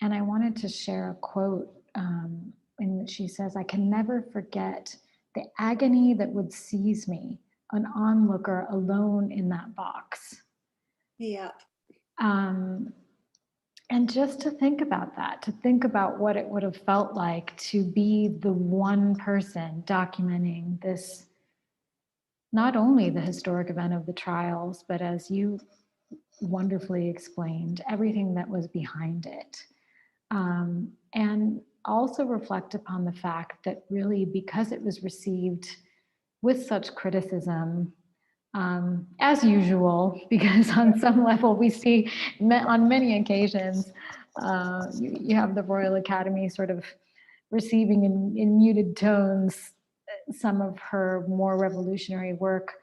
Speaker 1: And I wanted to share a quote in which she says, "I can never forget the agony that would seize me, an onlooker alone in that box."
Speaker 2: Yeah.
Speaker 1: And just to think about that, to think about what it would have felt like to be the one person documenting this, not only the historic event of the trials, but as you wonderfully explained, everything that was behind it. And also reflect upon the fact that really, because it was received with such criticism, as usual, because on some level we see on many occasions, you have the Royal Academy sort of receiving in muted tones some of her more revolutionary work.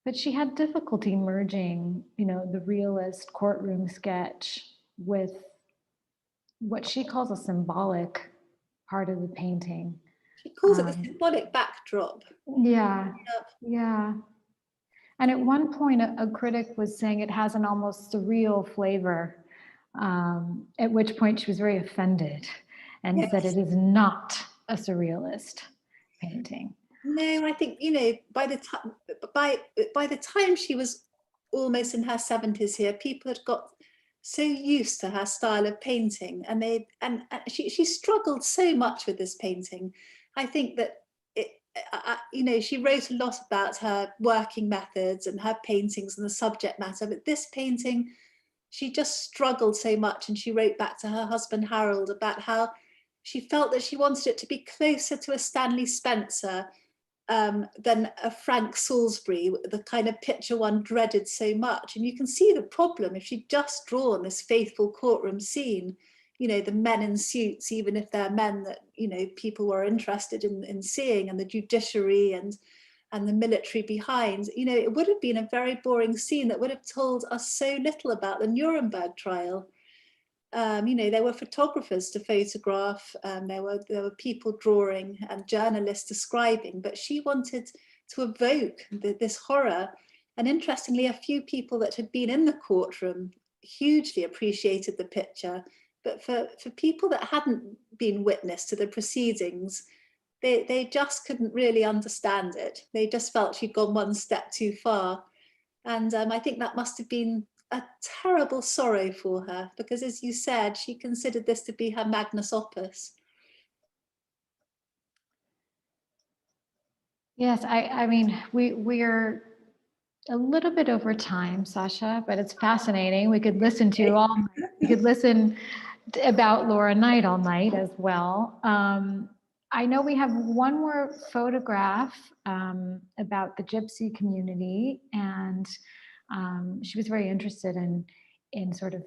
Speaker 1: But she had difficulty merging, you know, the realist courtroom sketch with what she calls a symbolic part of the painting.
Speaker 2: She calls it the symbolic backdrop.
Speaker 1: Yeah, yeah. And at one point, a critic was saying it has an almost surreal flavor, at which point she was very offended and said it is not a surrealist painting.
Speaker 2: No, I think, you know, by the time she was almost in her 70s here, people had got so used to her style of painting, and she struggled so much with this painting. I think that you know, she wrote a lot about her working methods and her paintings and the subject matter, but this painting, she just struggled so much, and she wrote back to her husband Harold about how she felt that she wanted it to be closer to a Stanley Spencer than a Frank Salisbury, the kind of picture one dreaded so much. And you can see the problem if she'd just drawn this faithful courtroom scene, you know, the men in suits, even if they're men that, you know, people were interested in seeing, and the judiciary and the military behind, you know, it would have been a very boring scene that would have told us so little about the Nuremberg trial. You know, there were photographers to photograph, there were people drawing and journalists describing, but she wanted to evoke this horror. And interestingly, a few people that had been in the courtroom hugely appreciated the picture, but for people that hadn't been witness to the proceedings, they just couldn't really understand it. They just felt she'd gone one step too far. And I think that must have been a terrible sorrow for her, because as you said, she considered this to be her magnus opus.
Speaker 1: Yes, I mean, we're a little bit over time, Sacha, but it's fascinating. We could listen to all night. We could listen about Laura Knight all night as well. I know we have one more photograph about the Gypsy community, and she was very interested in sort of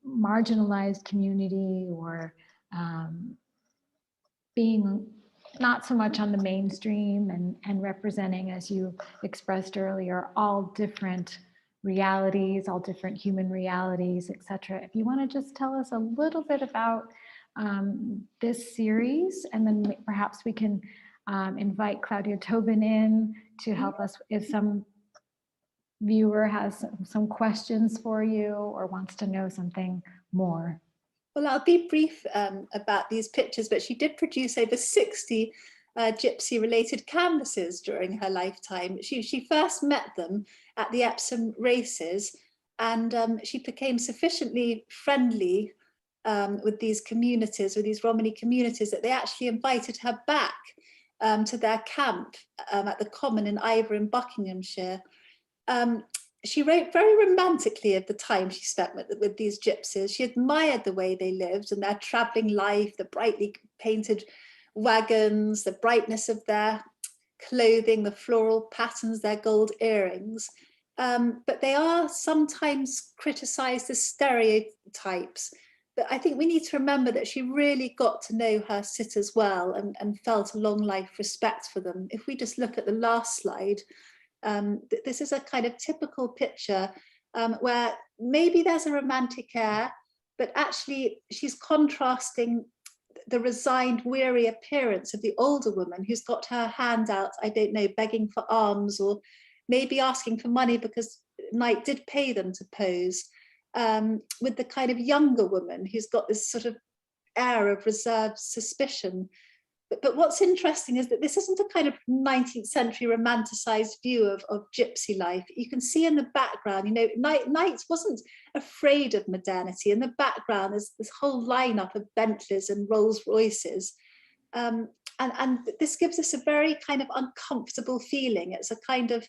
Speaker 1: marginalized community, or being not so much on the mainstream, and representing, as you expressed earlier, all different realities, all different human realities, etc. If you want to just tell us a little bit about this series, and then perhaps we can invite Claudia Tobin in to help us if some viewer has some questions for you or wants to know something more.
Speaker 2: Well, I'll be brief about these pictures, but she did produce over 60 gypsy-related canvases during her lifetime. She first met them at the Epsom races, and she became sufficiently friendly with these communities, with these Romany communities, that they actually invited her back to their camp at the Common in Ivor in Buckinghamshire. She wrote very romantically of the time she spent with these gypsies. She admired the way they lived and their traveling life, the brightly painted wagons, the brightness of their clothing, the floral patterns, their gold earrings. But they are sometimes criticized as stereotypes. But I think we need to remember that she really got to know her sitters well, and felt a long life respect for them. If we just look at the last slide, this is a kind of typical picture where maybe there's a romantic air, but actually she's contrasting the resigned, weary appearance of the older woman who's got her hand out, I don't know, begging for alms, or maybe asking for money because Knight did pay them to pose, with the kind of younger woman who's got this sort of air of reserved suspicion. But what's interesting is that this isn't a kind of 19th century romanticized view of gypsy life. You can see in the background, you know, Knight wasn't afraid of modernity. In the background is this whole lineup of Bentleys and Rolls Royces. And this gives us a very kind of uncomfortable feeling. It's a kind of,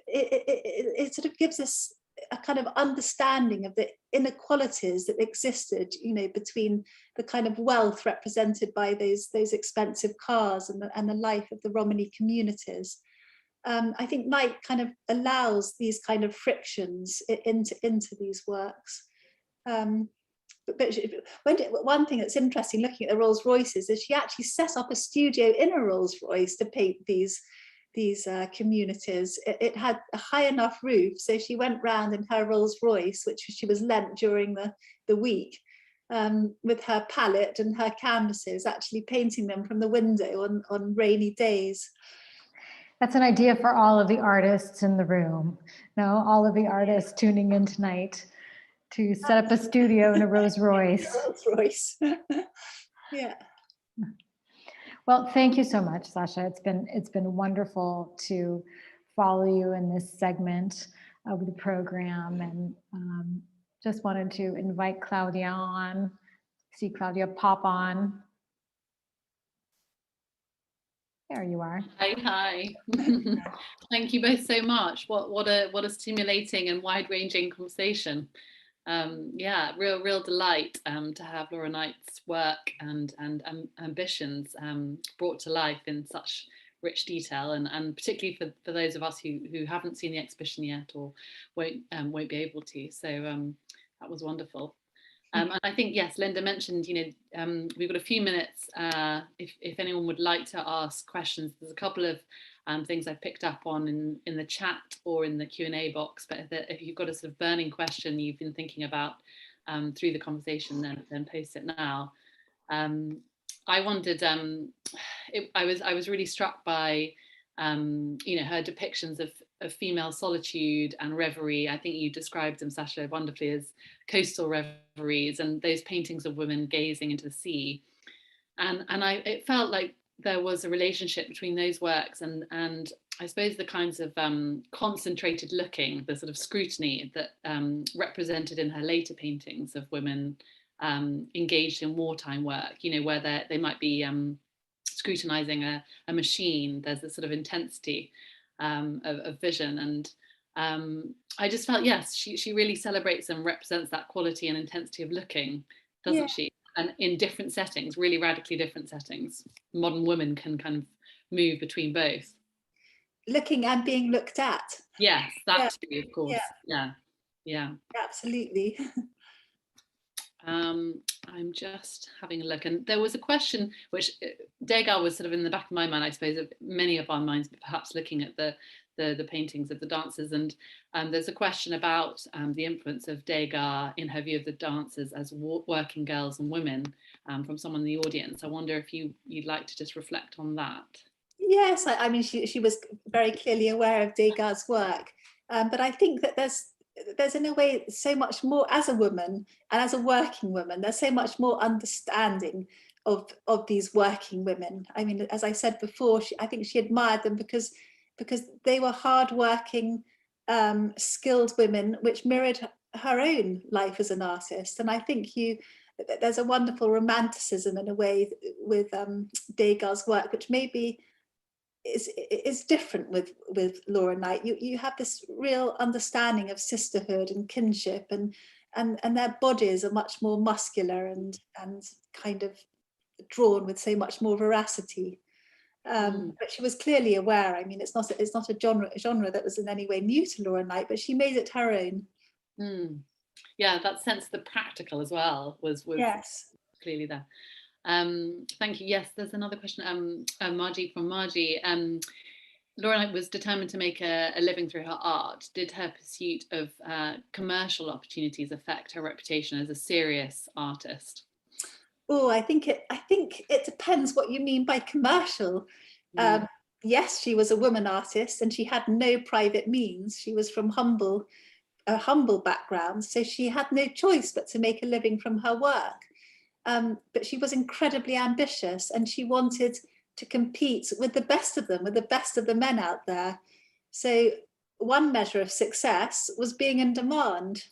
Speaker 2: it sort of gives us a kind of understanding of the inequalities that existed, you know, between the kind of wealth represented by those expensive cars and the life of the Romany communities. I think Knight kind of allows these kind of frictions into these works. But one thing that's interesting looking at the Rolls Royces is she actually set up a studio in a Rolls Royce to paint these communities. It had a high enough roof, so she went round in her Rolls Royce, which she was lent during the week, with her palette and her canvases, actually painting them from the window on rainy days.
Speaker 1: That's an idea for all of the artists in the room. No, all of the artists tuning in tonight to set up a studio in a Rolls Royce.
Speaker 2: Rolls Royce. Yeah.
Speaker 1: Well, thank you so much, Sacha. It's been wonderful to follow you in this segment of the program, and just wanted to invite Claudia on. See Claudia pop on. There you are.
Speaker 3: Hi. Thank you both so much. What a stimulating and wide-ranging conversation. Yeah, real delight to have Laura Knight's work and ambitions brought to life in such rich detail, and particularly for those of us who haven't seen the exhibition yet or won't be able to. So that was wonderful. And I think, yes, Linda mentioned, we've got a few minutes if anyone would like to ask questions. There's a couple of things I've picked up on in the chat or in the Q&A box, but if you've got a sort of burning question you've been thinking about through the conversation, then post it now. I wondered, I was really struck by her depictions of female solitude and reverie. I think you described them, Sacha, wonderfully as coastal reveries, and those paintings of women gazing into the sea. And it felt like there was a relationship between those works and I suppose the kinds of concentrated looking, the sort of scrutiny that represented in her later paintings of women engaged in wartime work, where they might be scrutinizing a machine. There's this sort of intensity of vision, and I just felt, yes, she really celebrates and represents that quality and intensity of looking, doesn't she? And in different settings, really radically different settings. Modern women can kind of move between both.
Speaker 2: Looking and being looked at.
Speaker 3: Yes, that too, of course. Yeah.
Speaker 2: Absolutely.
Speaker 3: I'm just having a look, and there was a question which Degas was sort of in the back of my mind, I suppose, of many of our minds, perhaps looking at the paintings of the dancers, and there's a question about the influence of Degas in her view of the dancers as working girls and women from someone in the audience. I wonder if you'd like to just reflect on that.
Speaker 2: Yes, I mean, she was very clearly aware of Degas' work, but I think that there's in a way so much more as a woman and as a working woman, there's so much more understanding of these working women. I mean, as I said before, I think she admired them because they were hardworking, skilled women, which mirrored her own life as an artist. And I think there's a wonderful romanticism in a way with Degas' work, which maybe is different with Laura Knight. You have this real understanding of sisterhood and kinship, and their bodies are much more muscular and kind of drawn with so much more veracity. But she was clearly aware. I mean, it's not a genre that was in any way new to Laura Knight, but she made it her own.
Speaker 3: Yeah, that sense of the practical as well was
Speaker 2: yes,
Speaker 3: clearly there. Thank you. Yes, there's another question. Margie from Margie. Laura Knight was determined to make a living through her art. Did her pursuit of commercial opportunities affect her reputation as a serious artist?
Speaker 2: Oh, I think it depends what you mean by commercial. Yes, she was a woman artist and she had no private means. She was from a humble background, so she had no choice but to make a living from her work. But she was incredibly ambitious and she wanted to compete with the best of them, with the best of the men out there. So one measure of success was being in demand,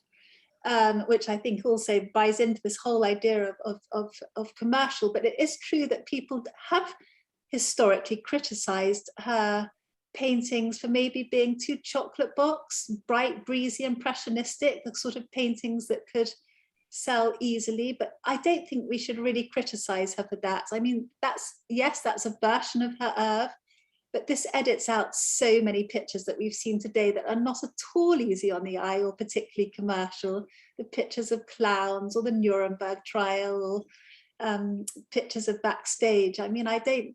Speaker 2: which I think also buys into this whole idea of commercial. But it is true that people have historically criticized her paintings for maybe being too chocolate box, bright, breezy, impressionistic, the sort of paintings that could sell easily. But I don't think we should really criticize her for that. I mean, that's a version of her oeuvre, but this edits out so many pictures that we've seen today that are not at all easy on the eye or particularly commercial. The pictures of clowns or the Nuremberg trial or pictures of backstage. I mean, I think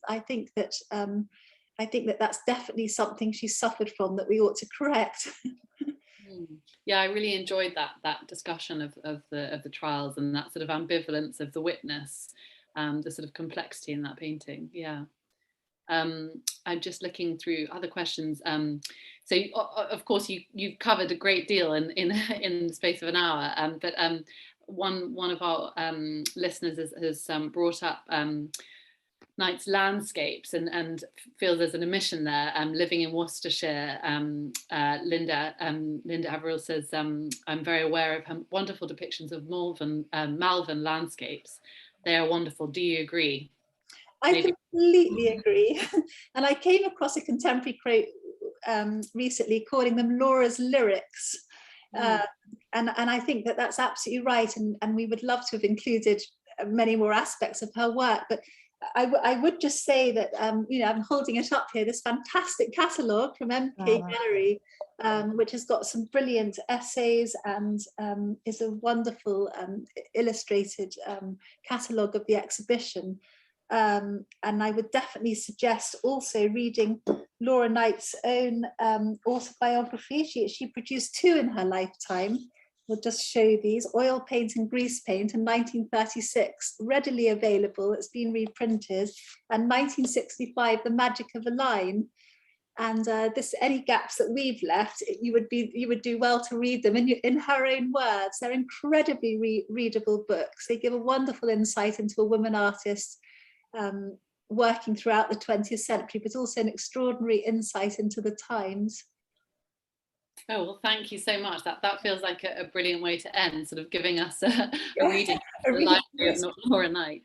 Speaker 2: that that's definitely something she suffered from that we ought to correct.
Speaker 3: Yeah, I really enjoyed that discussion of the trials and that sort of ambivalence of the witness, the sort of complexity in that painting. Yeah. I'm just looking through other questions. So of course you've covered a great deal in the space of an hour, but one of our listeners has brought up Knight's landscapes and feels there's an omission there. Living in Worcestershire, Linda Averill says, I'm very aware of her wonderful depictions of Malvern landscapes. They are wonderful. Do you agree?
Speaker 2: I completely agree. And I came across a contemporary quote recently calling them Laura's lyrics. And I think that that's absolutely right. And we would love to have included many more aspects of her work. But I would just say that, you know, I'm holding it up here, this fantastic catalogue from MK Gallery, which has got some brilliant essays and is a wonderful illustrated catalogue of the exhibition. And I would definitely suggest also reading Laura Knight's own autobiography. She produced 2 in her lifetime. We'll just show these: Oil Paint and Grease Paint in 1936, readily available, it's been reprinted, and 1965, The Magic of a Line. And any gaps that we've left, you would do well to read them in her own words. They're incredibly readable books. They give a wonderful insight into a woman artist working throughout the 20th century, but also an extraordinary insight into the times.
Speaker 3: Oh, well, thank you so much. That feels like a brilliant way to end, sort of giving us a reading of the library of Laura Knight.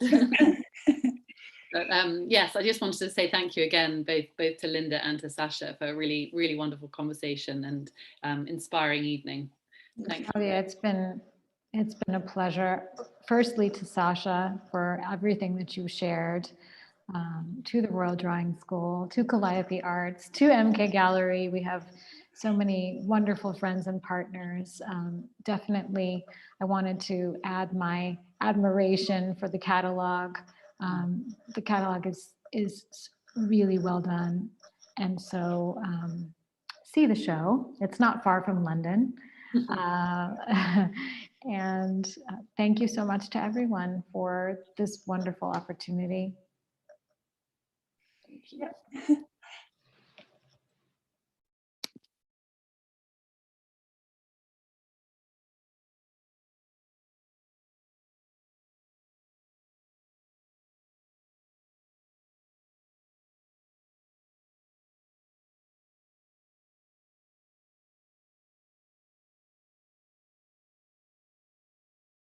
Speaker 3: But yes, I just wanted to say thank you again, both to Linda and to Sacha, for a really, really wonderful conversation and inspiring evening. Thank you.
Speaker 1: Yeah, it's been a pleasure. Firstly, to Sacha for everything that you shared, to the Royal Drawing School, to Calliope Arts, to MK Gallery. We have so many wonderful friends and partners. Definitely, I wanted to add my admiration for the catalogue. The catalogue is really well done. And so see the show. It's not far from London. And thank you so much to everyone for this wonderful opportunity.
Speaker 3: Thank you.